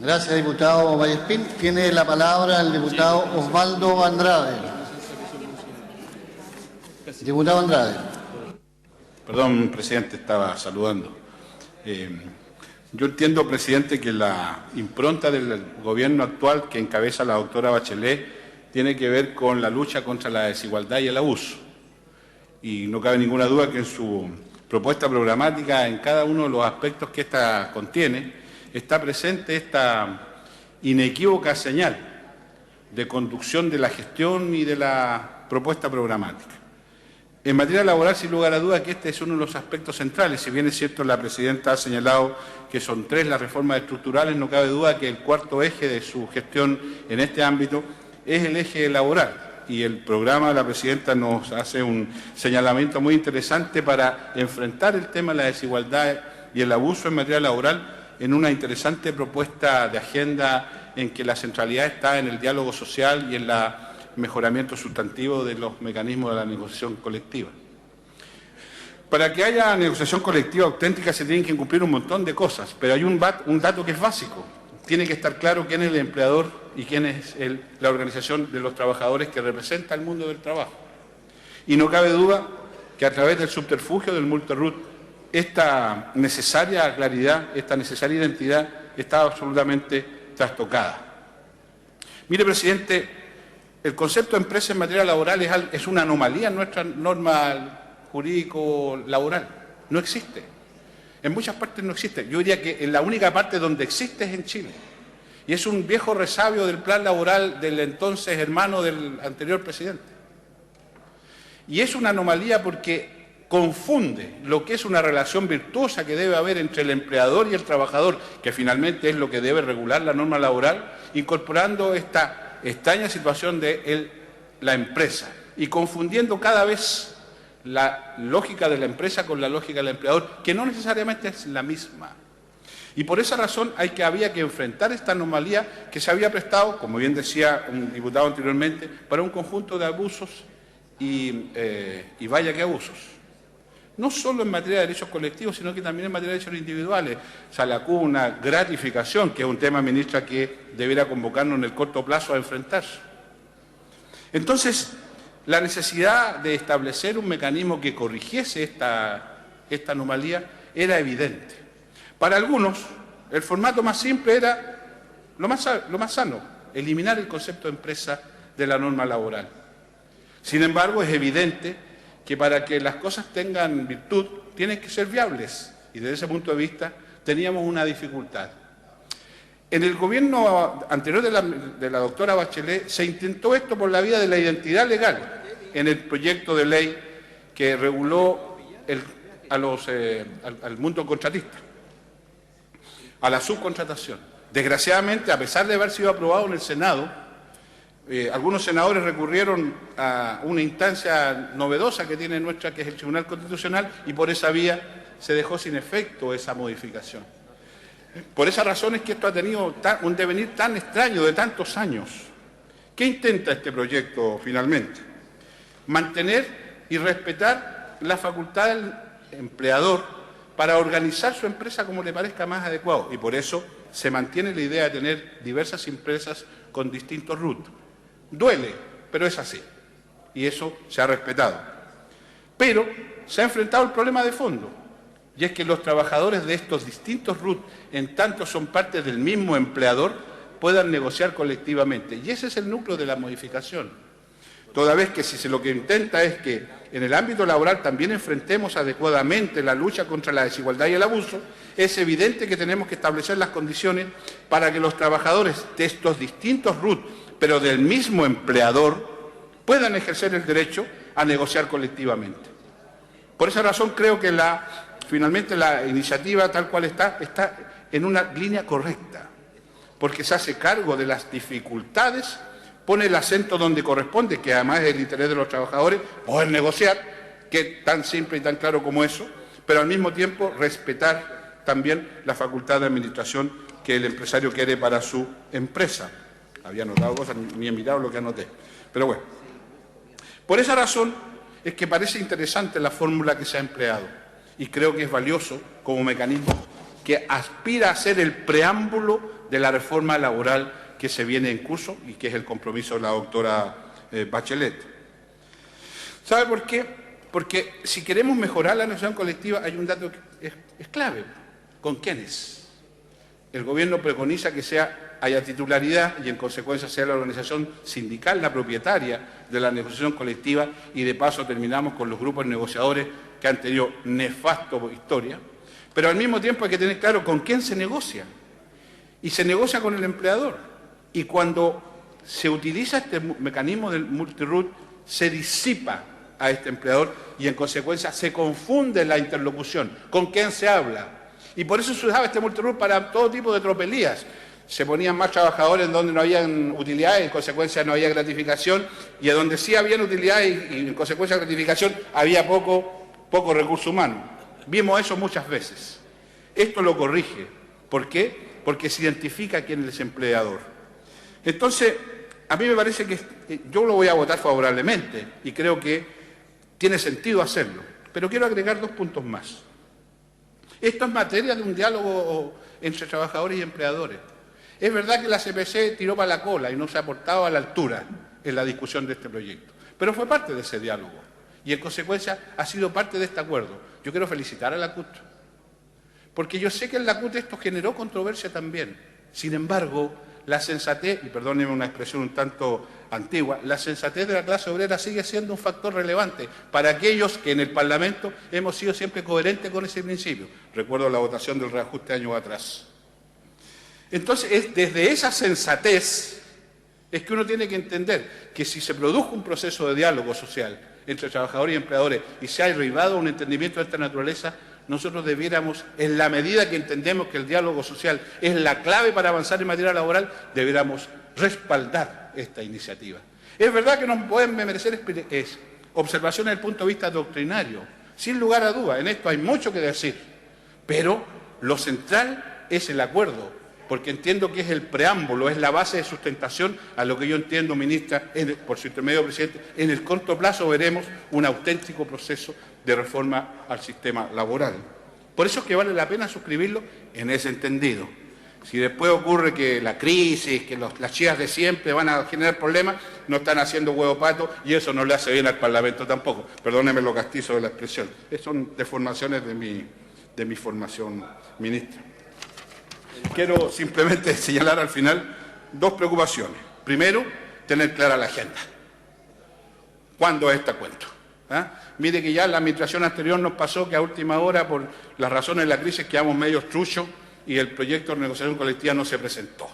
Gracias, diputado Vallespín. Tiene la palabra el diputado Osvaldo Andrade. Diputado Andrade. Perdón, presidente, estaba saludando. Yo entiendo, presidente, que la impronta del gobierno actual que encabeza la doctora Bachelet tiene que ver con la lucha contra la desigualdad y el abuso. Y no cabe ninguna duda que en su propuesta programática, en cada uno de los aspectos que ésta contiene, está presente esta inequívoca señal de conducción de la gestión y de la propuesta programática. En materia laboral, sin lugar a duda, que este es uno de los aspectos centrales. Si bien es cierto, la presidenta ha señalado que son 3 las reformas estructurales, no cabe duda que el cuarto eje de su gestión en este ámbito es el eje laboral. Y el programa de la presidenta nos hace un señalamiento muy interesante para enfrentar el tema de la desigualdad y el abuso en materia laboral en una interesante propuesta de agenda en que la centralidad está en el diálogo social y en el mejoramiento sustantivo de los mecanismos de la negociación colectiva. Para que haya negociación colectiva auténtica se tienen que cumplir un montón de cosas, pero hay un dato que es básico. Tiene que estar claro quién es el empleador y quién es la organización de los trabajadores que representa el mundo del trabajo. Y no cabe duda que a través del subterfugio del multirroot, esta necesaria claridad, esta necesaria identidad está absolutamente trastocada. Mire, presidente, el concepto de empresa en materia laboral es una anomalía en nuestra norma jurídico-laboral. No existe. En muchas partes no existe. Yo diría que en la única parte donde existe es en Chile. Y es un viejo resabio del plan laboral del entonces hermano del anterior presidente. Y es una anomalía porque confunde lo que es una relación virtuosa que debe haber entre el empleador y el trabajador, que finalmente es lo que debe regular la norma laboral, incorporando esta extraña situación de la empresa y confundiendo cada vez la lógica de la empresa con la lógica del empleador, que no necesariamente es la misma. Y por esa razón había que enfrentar esta anomalía que se había prestado, como bien decía un diputado anteriormente, para un conjunto de abusos y vaya que abusos. No solo en materia de derechos colectivos, sino que también en materia de derechos individuales. Salacú, una gratificación, que es un tema, ministra, que debiera convocarnos en el corto plazo a enfrentarse. Entonces, la necesidad de establecer un mecanismo que corrigiese esta anomalía era evidente. Para algunos, el formato más simple era lo más sano, eliminar el concepto de empresa de la norma laboral. Sin embargo, es evidente que para que las cosas tengan virtud, tienen que ser viables. Y desde ese punto de vista, teníamos una dificultad. En el gobierno anterior de la doctora Bachelet se intentó esto por la vía de la identidad legal en el proyecto de ley que reguló al mundo contratista, a la subcontratación. Desgraciadamente, a pesar de haber sido aprobado en el Senado, algunos senadores recurrieron a una instancia novedosa que tiene nuestra, que es el Tribunal Constitucional, y por esa vía se dejó sin efecto esa modificación. Por esa razón es que esto ha tenido un devenir tan extraño de tantos años. ¿Qué intenta este proyecto finalmente? Mantener y respetar la facultad del empleador para organizar su empresa como le parezca más adecuado. Y por eso se mantiene la idea de tener diversas empresas con distintos RUT. Duele, pero es así. Y eso se ha respetado. Pero se ha enfrentado el problema de fondo. Y es que los trabajadores de estos distintos RUT, en tanto son parte del mismo empleador, puedan negociar colectivamente. Y ese es el núcleo de la modificación. Toda vez que si lo que intenta es que en el ámbito laboral también enfrentemos adecuadamente la lucha contra la desigualdad y el abuso, es evidente que tenemos que establecer las condiciones para que los trabajadores de estos distintos RUT, pero del mismo empleador, puedan ejercer el derecho a negociar colectivamente. Por esa razón creo que finalmente la iniciativa tal cual está en una línea correcta, porque se hace cargo de las dificultades, pone el acento donde corresponde, que además es el interés de los trabajadores, poder negociar, que es tan simple y tan claro como eso, pero al mismo tiempo respetar también la facultad de administración que el empresario quiere para su empresa. Había anotado cosas, ni he mirado lo que anoté, pero bueno. Por esa razón es que parece interesante la fórmula que se ha empleado y creo que es valioso como mecanismo que aspira a ser el preámbulo de la reforma laboral que se viene en curso y que es el compromiso de la doctora Bachelet. ¿Sabe por qué? Porque si queremos mejorar la negociación colectiva hay un dato que es clave. ¿Con quiénes? El gobierno preconiza que haya titularidad y en consecuencia sea la organización sindical la propietaria de la negociación colectiva y de paso terminamos con los grupos negociadores que han tenido nefasto historia, pero al mismo tiempo hay que tener claro con quién se negocia y se negocia con el empleador y cuando se utiliza este mecanismo del multiroot se disipa a este empleador y en consecuencia se confunde la interlocución, con quién se habla y por eso se usaba este multiroot para todo tipo de tropelías. Se ponían más trabajadores en donde no habían utilidades, en consecuencia no había gratificación, y en donde sí habían utilidades y en consecuencia gratificación había poco recurso humano. Vimos eso muchas veces. Esto lo corrige. ¿Por qué? Porque se identifica quién es el empleador. Entonces, a mí me parece que yo lo voy a votar favorablemente y creo que tiene sentido hacerlo. Pero quiero agregar 2 puntos más. Esto es materia de un diálogo entre trabajadores y empleadores. Es verdad que la CPC tiró para la cola y no se ha portado a la altura en la discusión de este proyecto, pero fue parte de ese diálogo y en consecuencia ha sido parte de este acuerdo. Yo quiero felicitar a la CUT, porque yo sé que en la CUT esto generó controversia también. Sin embargo, la sensatez, y perdónenme una expresión un tanto antigua, la sensatez de la clase obrera sigue siendo un factor relevante para aquellos que en el Parlamento hemos sido siempre coherentes con ese principio. Recuerdo la votación del reajuste años atrás. Entonces, es desde esa sensatez es que uno tiene que entender que si se produjo un proceso de diálogo social entre trabajadores y empleadores y se ha derivado un entendimiento de esta naturaleza, nosotros debiéramos, en la medida que entendemos que el diálogo social es la clave para avanzar en materia laboral, debiéramos respaldar esta iniciativa. Es verdad que nos pueden merecer observaciones desde el punto de vista doctrinario, sin lugar a duda, en esto hay mucho que decir, pero lo central es el acuerdo, porque entiendo que es el preámbulo, es la base de sustentación a lo que yo entiendo, ministra, por su intermedio, presidente, en el corto plazo veremos un auténtico proceso de reforma al sistema laboral. Por eso es que vale la pena suscribirlo en ese entendido. Si después ocurre que la crisis, que las chías de siempre van a generar problemas, no están haciendo huevo pato y eso no le hace bien al Parlamento tampoco. Perdóneme lo castizo de la expresión. Son deformaciones de mi formación, ministra. Quiero simplemente señalar al final 2 preocupaciones. Primero, tener clara la agenda. ¿Cuándo es este cuento? Mire que ya en la administración anterior nos pasó que a última hora, por las razones de la crisis, quedamos medio truchos y el proyecto de negociación colectiva no se presentó.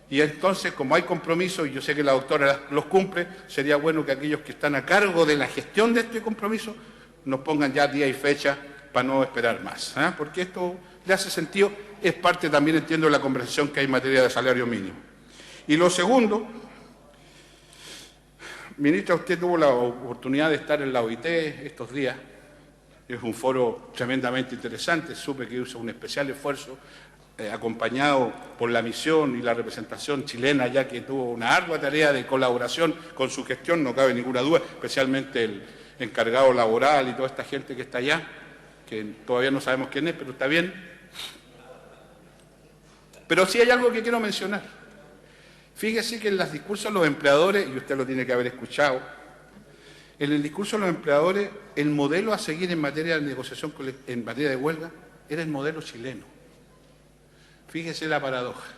Y entonces, como hay compromiso, y yo sé que la doctora los cumple, sería bueno que aquellos que están a cargo de la gestión de este compromiso nos pongan ya día y fecha para no esperar más. Porque esto le hace sentido, es parte también, entiendo, de la conversación que hay en materia de salario mínimo. Y lo segundo, ministra, usted tuvo la oportunidad de estar en la OIT estos días, es un foro tremendamente interesante, supe que hizo un especial esfuerzo, acompañado por la misión y la representación chilena, ya que tuvo una ardua tarea de colaboración con su gestión, no cabe ninguna duda, especialmente el encargado laboral y toda esta gente que está allá, que todavía no sabemos quién es, pero está bien. Pero sí hay algo que quiero mencionar. Fíjese que en los discursos de los empleadores, y usted lo tiene que haber escuchado, en el discurso de los empleadores, el modelo a seguir en materia de negociación, en materia de huelga, era el modelo chileno. Fíjese la paradoja.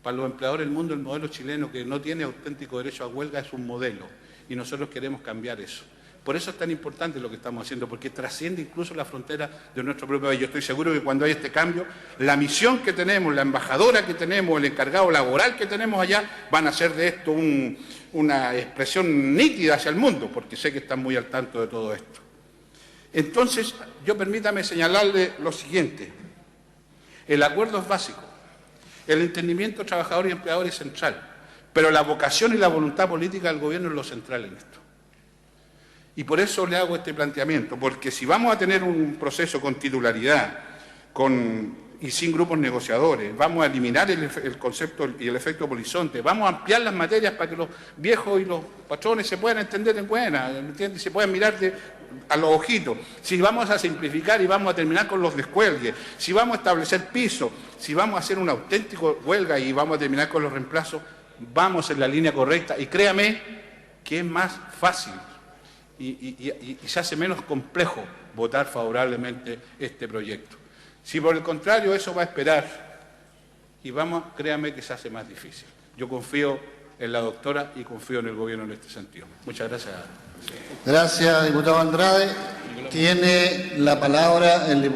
Para los empleadores del mundo, el modelo chileno, que no tiene auténtico derecho a huelga, es un modelo. Y nosotros queremos cambiar eso. Por eso es tan importante lo que estamos haciendo, porque trasciende incluso la frontera de nuestro propio país. Yo estoy seguro que cuando hay este cambio, la misión que tenemos, la embajadora que tenemos, el encargado laboral que tenemos allá, van a hacer de esto una expresión nítida hacia el mundo, porque sé que están muy al tanto de todo esto. Entonces, permítame señalarle lo siguiente. El acuerdo es básico. El entendimiento de trabajadores y empleadores es central, pero la vocación y la voluntad política del gobierno es lo central en esto. Y por eso le hago este planteamiento, porque si vamos a tener un proceso con titularidad, con y sin grupos negociadores. Vamos a eliminar el concepto y el efecto polizonte. Vamos a ampliar las materias para que los viejos y los patrones se puedan entender en buena, ¿entiendes? Se puedan mirar a los ojitos. Si vamos a simplificar y vamos a terminar con los descuelgues, si vamos a establecer pisos, si vamos a hacer un auténtico huelga y vamos a terminar con los reemplazos, vamos en la línea correcta. Y créame que es más fácil y se hace menos complejo votar favorablemente este proyecto. Si por el contrario eso va a esperar y créame que se hace más difícil. Yo confío en la doctora y confío en el gobierno en este sentido. Muchas gracias. Gracias, diputado Andrade. Tiene la palabra el diputado